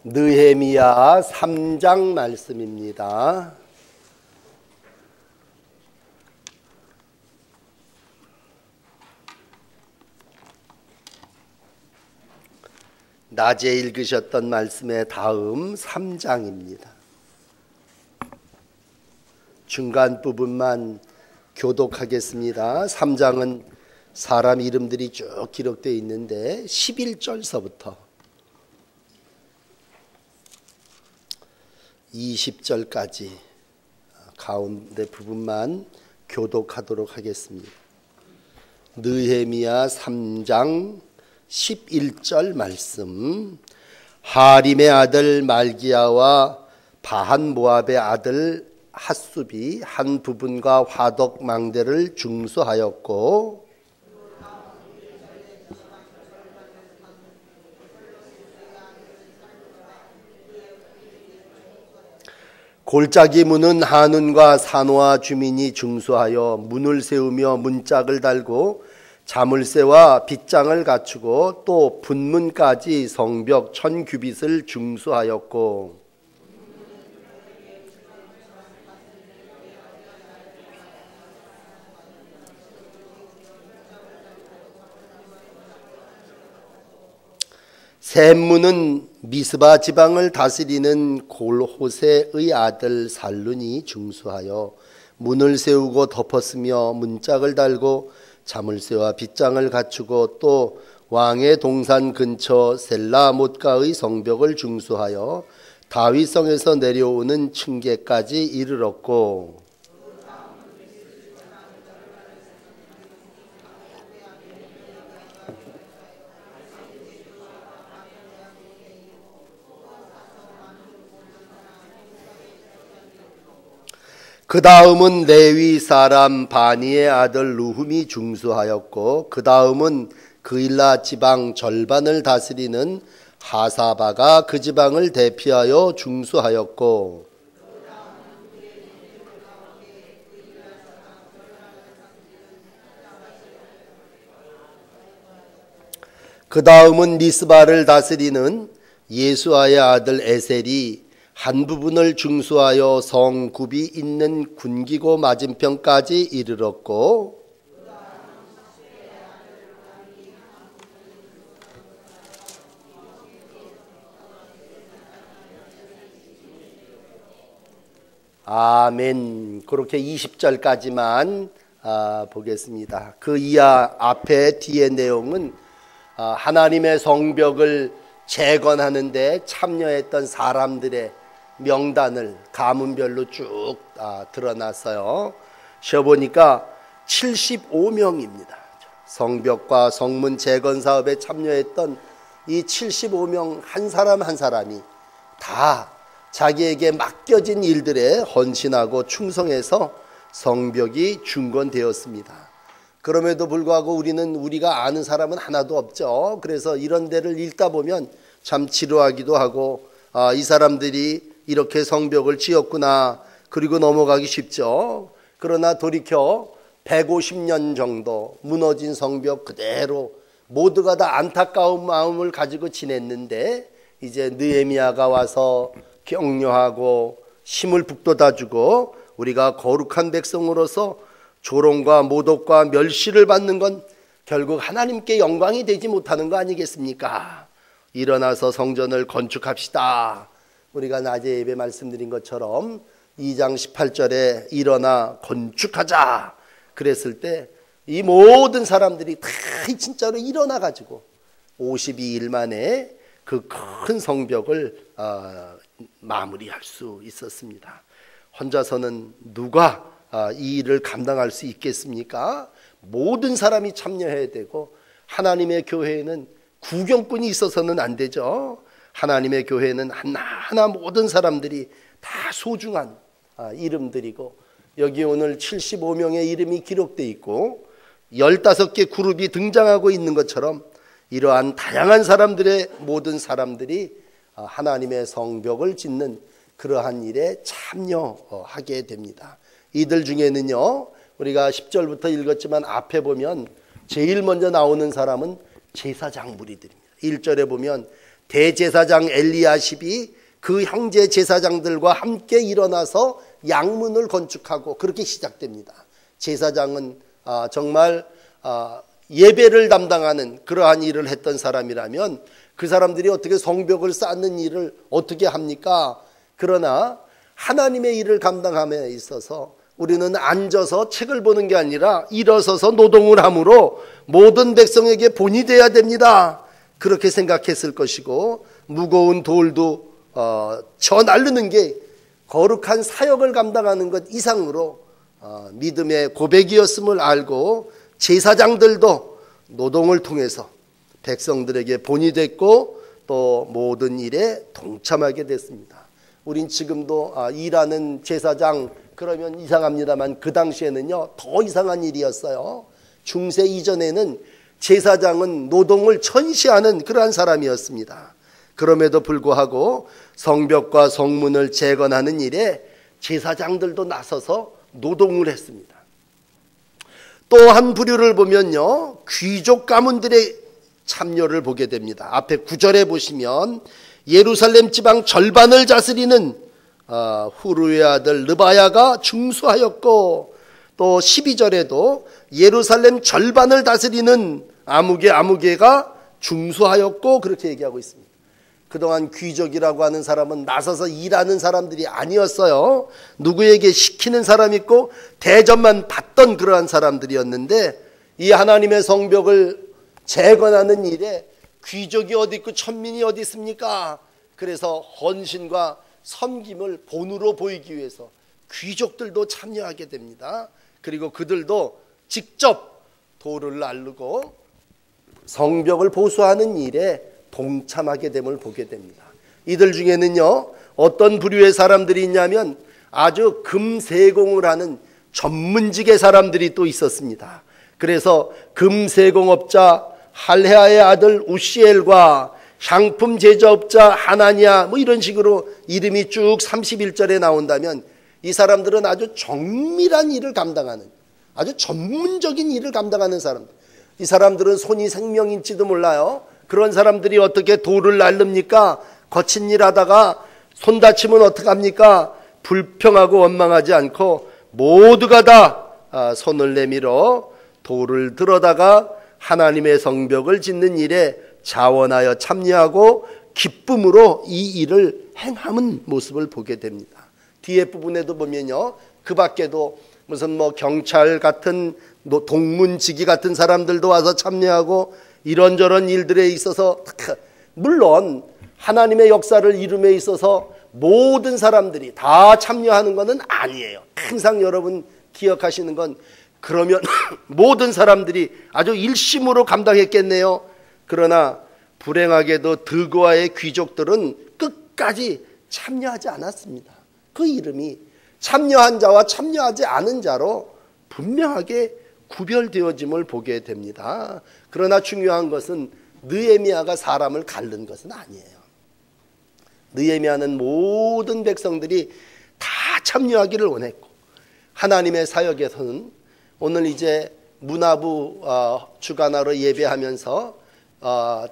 느헤미야 3장 말씀입니다. 낮에 읽으셨던 말씀의 다음 3장입니다. 중간 부분만 교독하겠습니다. 3장은 사람 이름들이 쭉 기록되어 있는데 11절서부터 20절까지 가운데 부분만 교독하도록 하겠습니다. 느헤미야 3장 11절 말씀. 하림의 아들 말기야와 바한 모압의 아들 핫숲이 한 부분과 화덕 망대를 중수하였고 골짜기 문은 한운과 산호와 주민이 중수하여 문을 세우며 문짝을 달고 자물쇠와 빗장을 갖추고 또 분문까지 성벽 1000규빗을 중수하였고 샘문은 미스바 지방을 다스리는 골호세의 아들 살룬이 중수하여 문을 세우고 덮었으며 문짝을 달고 자물쇠와 빗장을 갖추고 또 왕의 동산 근처 셀라못가의 성벽을 중수하여 다윗성에서 내려오는 층계까지 이르렀고 그 다음은 레위 사람 바니의 아들 루훔이 중수하였고 그 다음은 그일라 지방 절반을 다스리는 하사바가 그 지방을 대피하여 중수하였고 그 다음은 미스바를 다스리는 예수아의 아들 에셀이 한 부분을 중수하여 성굽이 있는 군기고 맞은편까지 이르렀고 아멘. 그렇게 20절까지만 보겠습니다. 그 이하 앞에 뒤의 내용은 하나님의 성벽을 재건하는 데 참여했던 사람들의 명단을 가문별로 쭉 드러났어요. 쉬어보니까 75명입니다. 성벽과 성문 재건 사업에 참여했던 이 75명 한 사람 한 사람이 다 자기에게 맡겨진 일들에 헌신하고 충성해서 성벽이 중건되었습니다. 그럼에도 불구하고 우리가 아는 사람은 하나도 없죠. 그래서 이런 데를 읽다 보면 참 지루하기도 하고 이 사람들이 이렇게 성벽을 지었구나 그리고 넘어가기 쉽죠. 그러나 돌이켜 150년 정도 무너진 성벽 그대로 모두가 다 안타까운 마음을 가지고 지냈는데 이제 느헤미야가 와서 격려하고 힘을 북돋아주고 우리가 거룩한 백성으로서 조롱과 모독과 멸시를 받는 건 결국 하나님께 영광이 되지 못하는 거 아니겠습니까? 일어나서 성전을 건축합시다. 우리가 낮에 예배 말씀드린 것처럼 2장 18절에 일어나 건축하자 그랬을 때 이 모든 사람들이 다 진짜로 일어나 가지고 52일 만에 그 큰 성벽을 마무리할 수 있었습니다. 혼자서는 누가 이 일을 감당할 수 있겠습니까? 모든 사람이 참여해야 되고 하나님의 교회에는 구경꾼이 있어서는 안 되죠. 하나님의 교회는 하나하나 모든 사람들이 다 소중한 이름들이고 여기 오늘 75명의 이름이 기록되어 있고 15개 그룹이 등장하고 있는 것처럼 이러한 다양한 사람들의 모든 사람들이 하나님의 성벽을 짓는 그러한 일에 참여하게 됩니다. 이들 중에는요 우리가 10절부터 읽었지만 앞에 보면 제일 먼저 나오는 사람은 제사장 무리들입니다. 1절에 보면 대제사장 엘리야십이 그 형제 제사장들과 함께 일어나서 양문을 건축하고 그렇게 시작됩니다. 제사장은 정말 예배를 담당하는 그러한 일을 했던 사람이라면 그 사람들이 어떻게 성벽을 쌓는 일을 어떻게 합니까? 그러나 하나님의 일을 감당함에 있어서 우리는 앉아서 책을 보는 게 아니라 일어서서 노동을 함으로 모든 백성에게 본이 되어야 됩니다. 그렇게 생각했을 것이고, 무거운 돌도 쳐 날르는 게 거룩한 사역을 감당하는 것 이상으로 믿음의 고백이었음을 알고 제사장들도 노동을 통해서 백성들에게 본이 됐고 또 모든 일에 동참하게 됐습니다. 우린 지금도 일하는 제사장 그러면 이상합니다만 그 당시에는요 더 이상한 일이었어요. 중세 이전에는 제사장은 노동을 천시하는 그러한 사람이었습니다. 그럼에도 불구하고 성벽과 성문을 재건하는 일에 제사장들도 나서서 노동을 했습니다. 또 한 부류를 보면요, 귀족 가문들의 참여를 보게 됩니다. 앞에 9절에 보시면 예루살렘 지방 절반을 다스리는 후르의 아들 르바야가 중수하였고, 또 12절에도 예루살렘 절반을 다스리는 아무개가 중수하였고 그렇게 얘기하고 있습니다. 그동안 귀족이라고 하는 사람은 나서서 일하는 사람들이 아니었어요. 누구에게 시키는 사람이 있고 대접만 받던 그러한 사람들이었는데, 이 하나님의 성벽을 재건하는 일에 귀족이 어디 있고 천민이 어디 있습니까? 그래서 헌신과 섬김을 본으로 보이기 위해서 귀족들도 참여하게 됩니다. 그리고 그들도 직접 돌을 날르고 성벽을 보수하는 일에 동참하게 됨을 보게 됩니다. 이들 중에는요 어떤 부류의 사람들이 있냐면 아주 금세공을 하는 전문직의 사람들이 또 있었습니다. 그래서 금세공업자 할헤아의 아들 우시엘과 향품 제조업자 하나니아 이런 식으로 이름이 쭉 31절에 나온다면, 이 사람들은 아주 정밀한 일을 감당하는, 아주 전문적인 일을 감당하는 사람들. 이 사람들은 손이 생명인지도 몰라요. 그런 사람들이 어떻게 돌을 날릅니까? 거친 일 하다가 손 다치면 어떡합니까? 불평하고 원망하지 않고 모두가 다 손을 내밀어 돌을 들어다가 하나님의 성벽을 짓는 일에 자원하여 참여하고 기쁨으로 이 일을 행하는 모습을 보게 됩니다. 뒤에 부분에도 보면요, 그 밖에도 무슨 경찰 같은 동문지기 같은 사람들도 와서 참여하고 이런저런 일들에 있어서, 물론 하나님의 역사를 이룸에 있어서 모든 사람들이 다 참여하는 것은 아니에요. 항상 여러분 기억하시는 건, 그러면 모든 사람들이 아주 일심으로 감당했겠네요. 그러나 불행하게도 드고아의 귀족들은 끝까지 참여하지 않았습니다. 그 이름이 참여한 자와 참여하지 않은 자로 분명하게 구별되어짐을 보게 됩니다. 그러나 중요한 것은 느헤미야가 사람을 가른 것은 아니에요. 느헤미야는 모든 백성들이 다 참여하기를 원했고, 하나님의 사역에서는 오늘 이제 문화부 주간하러 예배하면서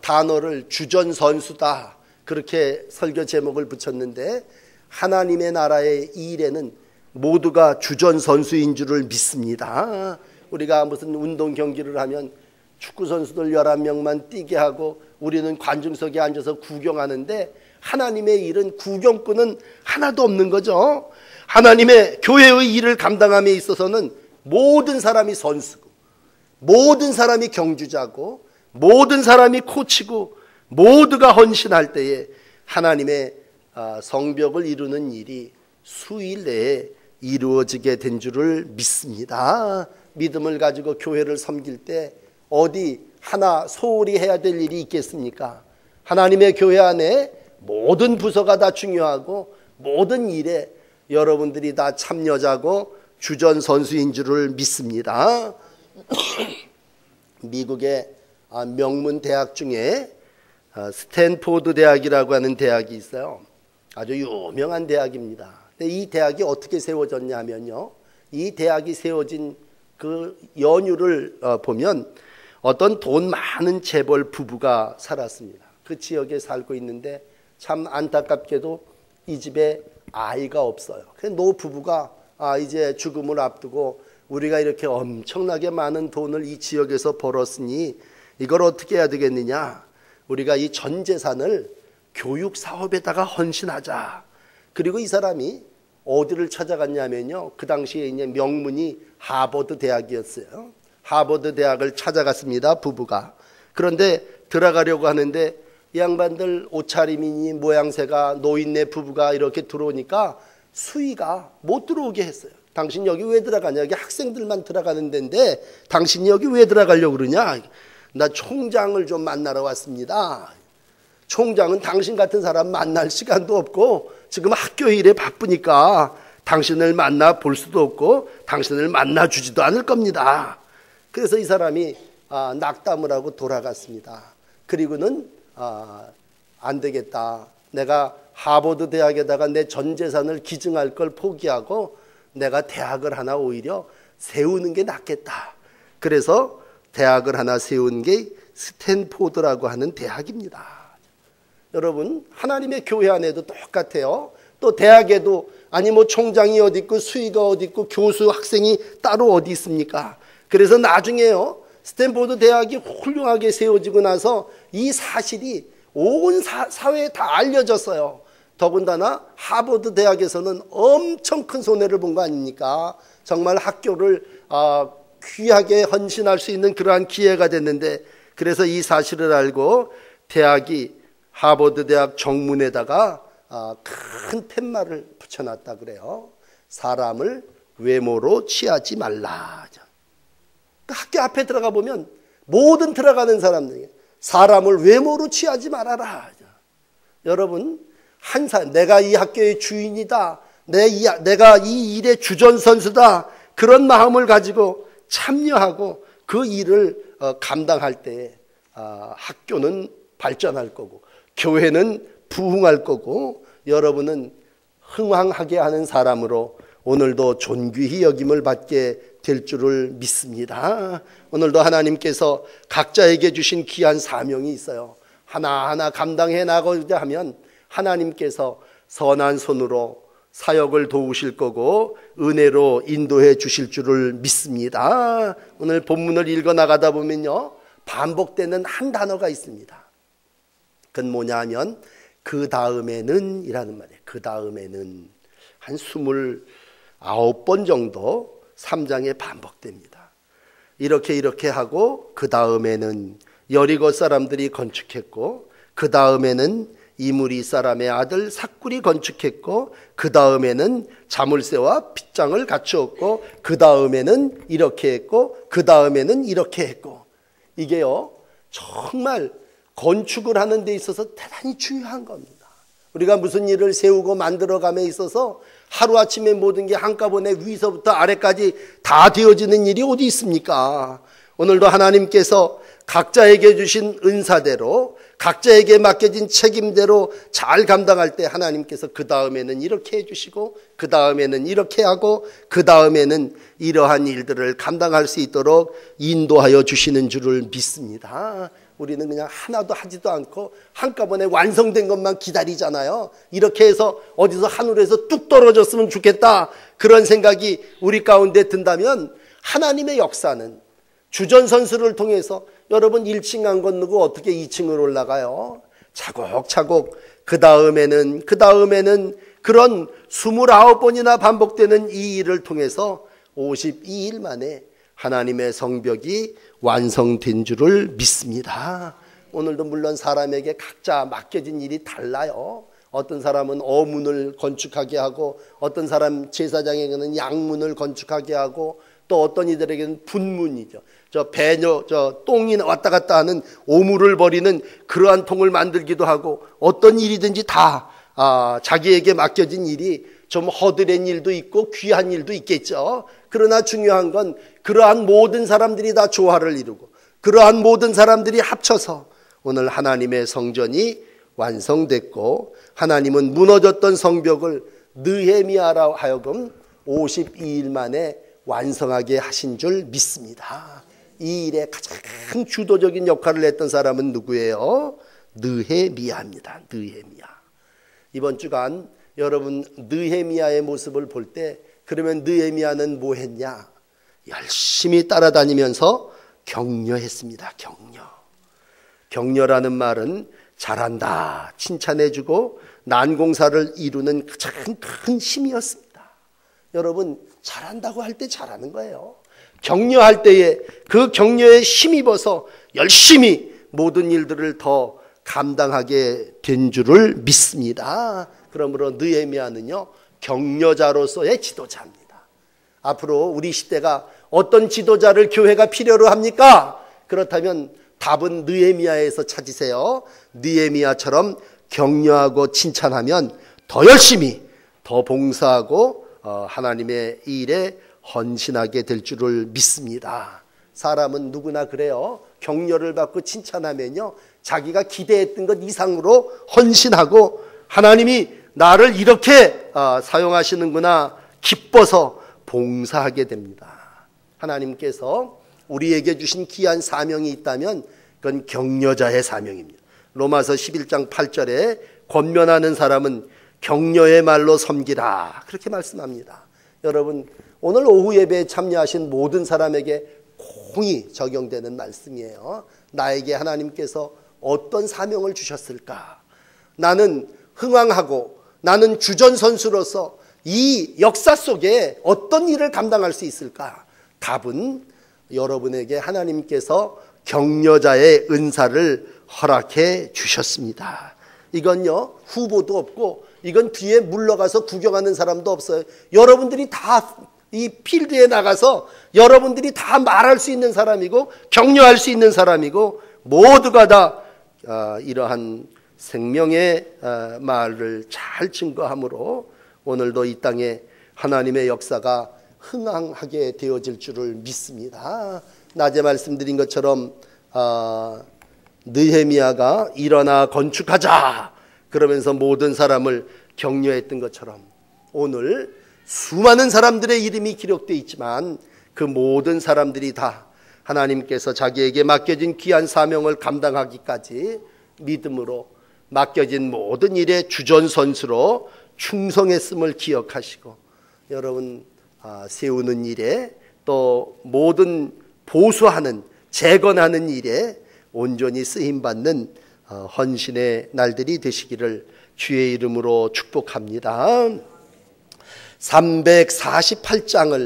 단어를 주전선수다 그렇게 설교 제목을 붙였는데, 하나님의 나라의 일에는 모두가 주전선수인 줄을 믿습니다. 우리가 무슨 운동 경기를 하면 축구 선수들 11명만 뛰게 하고 우리는 관중석에 앉아서 구경하는데, 하나님의 일은 구경꾼은 하나도 없는 거죠. 하나님의 교회의 일을 감당함에 있어서는 모든 사람이 선수고, 모든 사람이 경주자고, 모든 사람이 코치고, 모두가 헌신할 때에 하나님의 성벽을 이루는 일이 수일 내에 이루어지게 된 줄을 믿습니다. 믿음을 가지고 교회를 섬길 때 어디 하나 소홀히 해야 될 일이 있겠습니까? 하나님의 교회 안에 모든 부서가 다 중요하고 모든 일에 여러분들이 다 참여자고 주전선수인 줄을 믿습니다. 미국의 명문 대학 중에 스탠포드 대학이라고 하는 대학이 있어요. 아주 유명한 대학입니다. 근데 이 대학이 어떻게 세워졌냐면요, 이 대학이 세워진 그 연유를 보면 어떤 돈 많은 재벌 부부가 살았습니다. 그 지역에 살고 있는데 참 안타깝게도 이 집에 아이가 없어요. 그 노부부가 이제 죽음을 앞두고 우리가 이렇게 엄청나게 많은 돈을 이 지역에서 벌었으니 이걸 어떻게 해야 되겠느냐. 우리가 이 전 재산을 교육 사업에다가 헌신하자. 그리고 이 사람이 어디를 찾아갔냐면요. 그 당시에 이제 명문이 하버드 대학이었어요. 하버드 대학을 찾아갔습니다. 부부가. 그런데 들어가려고 하는데 이 양반들 옷차림이니 모양새가 노인네 부부가 이렇게 들어오니까 수위가 못 들어오게 했어요. 당신 여기 왜 들어가냐? 여기 학생들만 들어가는 데인데 당신이 여기 왜 들어가려고 그러냐? 나 총장을 좀 만나러 왔습니다. 총장은 당신 같은 사람 만날 시간도 없고 지금 학교 일에 바쁘니까 당신을 만나 볼 수도 없고 당신을 만나 주지도 않을 겁니다. 그래서 이 사람이 낙담을 하고 돌아갔습니다. 그리고는 안 되겠다. 내가 하버드 대학에다가 내 전 재산을 기증할 걸 포기하고 내가 대학을 하나 오히려 세우는 게 낫겠다. 그래서 대학을 하나 세운 게 스탠포드라고 하는 대학입니다. 여러분, 하나님의 교회 안에도 똑같아요. 또 대학에도 아니 뭐 총장이 어디 있고 수의가 어디 있고 교수 학생이 따로 어디 있습니까? 그래서 나중에요, 스탠포드 대학이 훌륭하게 세워지고 나서 이 사실이 온 사회에 다 알려졌어요. 더군다나 하버드 대학에서는 엄청 큰 손해를 본 거 아닙니까? 정말 학교를 귀하게 헌신할 수 있는 그러한 기회가 됐는데, 그래서 이 사실을 알고 대학이 하버드 대학 정문에다가 큰 팻말을 붙여놨다 그래요. 사람을 외모로 취하지 말라. 학교 앞에 들어가 보면 모든 들어가는 사람들이 사람을 외모로 취하지 말아라. 여러분, 내가 이 학교의 주인이다, 내가 이 일의 주전선수다, 그런 마음을 가지고 참여하고 그 일을 감당할 때 학교는 발전할 거고 교회는 부흥할 거고 여러분은 흥왕하게 하는 사람으로 오늘도 존귀히 여김을 받게 될 줄을 믿습니다. 오늘도 하나님께서 각자에게 주신 귀한 사명이 있어요. 하나하나 감당해 나가고자 하면 하나님께서 선한 손으로 사역을 도우실 거고 은혜로 인도해 주실 줄을 믿습니다. 오늘 본문을 읽어 나가다 보면요, 반복되는 한 단어가 있습니다. 그건 뭐냐 하면 그 다음에는 이라는 말이에요. 그 다음에는 한 29번 정도 3장에 반복됩니다. 이렇게 하고 그 다음에는 여리고 사람들이 건축했고 그 다음에는 이무리 사람의 아들 삭굴이 건축했고 그 다음에는 자물쇠와 빗장을 갖추었고 그 다음에는 이렇게 했고 그 다음에는 이렇게 했고, 이게요 정말 건축을 하는 데 있어서 대단히 중요한 겁니다. 우리가 무슨 일을 세우고 만들어감에 있어서 하루아침에 모든 게 한꺼번에 위서부터 아래까지 다 되어지는 일이 어디 있습니까? 오늘도 하나님께서 각자에게 주신 은사대로 각자에게 맡겨진 책임대로 잘 감당할 때 하나님께서 그 다음에는 이렇게 해주시고 그 다음에는 이렇게 하고 그 다음에는 이러한 일들을 감당할 수 있도록 인도하여 주시는 줄을 믿습니다. 우리는 그냥 하나도 하지도 않고 한꺼번에 완성된 것만 기다리잖아요. 이렇게 해서 어디서 하늘에서 뚝 떨어졌으면 좋겠다, 그런 생각이 우리 가운데 든다면 하나님의 역사는 주전선수를 통해서 여러분 1층 안 건너고 어떻게 2층을 올라가요? 차곡차곡 그 다음에는 그런 29번이나 반복되는 이 일을 통해서 52일 만에 하나님의 성벽이 완성된 줄을 믿습니다. 오늘도 물론 사람에게 각자 맡겨진 일이 달라요. 어떤 사람은 어문을 건축하게 하고 어떤 사람 제사장에게는 양문을 건축하게 하고 또 어떤 이들에게는 분문이죠. 똥이 왔다 갔다 하는 오물을 버리는 그러한 통을 만들기도 하고, 어떤 일이든지 다 자기에게 맡겨진 일이 좀 허드렛 일도 있고 귀한 일도 있겠죠. 그러나 중요한 건 그러한 모든 사람들이 다 조화를 이루고 그러한 모든 사람들이 합쳐서 오늘 하나님의 성전이 완성됐고, 하나님은 무너졌던 성벽을 느헤미야라 하여금 52일 만에 완성하게 하신 줄 믿습니다. 이 일에 가장 주도적인 역할을 했던 사람은 누구예요? 느헤미야입니다. 느헤미야. 이번 주간 여러분 느헤미야의 모습을 볼 때 그러면 느헤미야는 뭐 했냐? 열심히 따라다니면서 격려했습니다. 격려라는 말은 잘한다, 칭찬해주고 난공사를 이루는 가장 큰 힘이었습니다. 여러분 잘한다고 할 때 잘하는 거예요. 격려할 때에 그 격려에 힘입어서 열심히 모든 일들을 더 감당하게 된 줄을 믿습니다. 그러므로 느헤미야는요 격려자로서의 지도자입니다. 앞으로 우리 시대가 어떤 지도자를 교회가 필요로 합니까? 그렇다면 답은 느헤미야에서 찾으세요. 느헤미야처럼 격려하고 칭찬하면 더 열심히 더 봉사하고 하나님의 일에 헌신하게 될 줄을 믿습니다. 사람은 누구나 그래요. 격려를 받고 칭찬하면요 자기가 기대했던 것 이상으로 헌신하고 하나님이 나를 이렇게 사용하시는구나 기뻐서 봉사하게 됩니다. 하나님께서 우리에게 주신 귀한 사명이 있다면 그건 격려자의 사명입니다. 로마서 11장 8절에 권면하는 사람은 격려의 말로 섬기라 그렇게 말씀합니다. 여러분 오늘 오후 예배에 참여하신 모든 사람에게 공히 적용되는 말씀이에요. 나에게 하나님께서 어떤 사명을 주셨을까? 나는 흥왕하고 나는 주전선수로서 이 역사 속에 어떤 일을 감당할 수 있을까? 답은 여러분에게 하나님께서 격려자의 은사를 허락해 주셨습니다. 이건요 후보도 없고 이건 뒤에 물러가서 구경하는 사람도 없어요. 여러분들이 다 이 필드에 나가서 여러분들이 다 말할 수 있는 사람이고 격려할 수 있는 사람이고 모두가 다 이러한 생명의 말을 잘 증거함으로 오늘도 이 땅에 하나님의 역사가 흥황하게 되어질 줄을 믿습니다. 낮에 말씀드린 것처럼 느헤미야가 일어나 건축하자 그러면서 모든 사람을 격려했던 것처럼 오늘 수많은 사람들의 이름이 기록되어 있지만 그 모든 사람들이 다 하나님께서 자기에게 맡겨진 귀한 사명을 감당하기까지 믿음으로 맡겨진 모든 일에 주전선수로 충성했음을 기억하시고 여러분 세우는 일에 또 모든 보수하는 재건하는 일에 온전히 쓰임받는 헌신의 날들이 되시기를 주의 이름으로 축복합니다. 348장을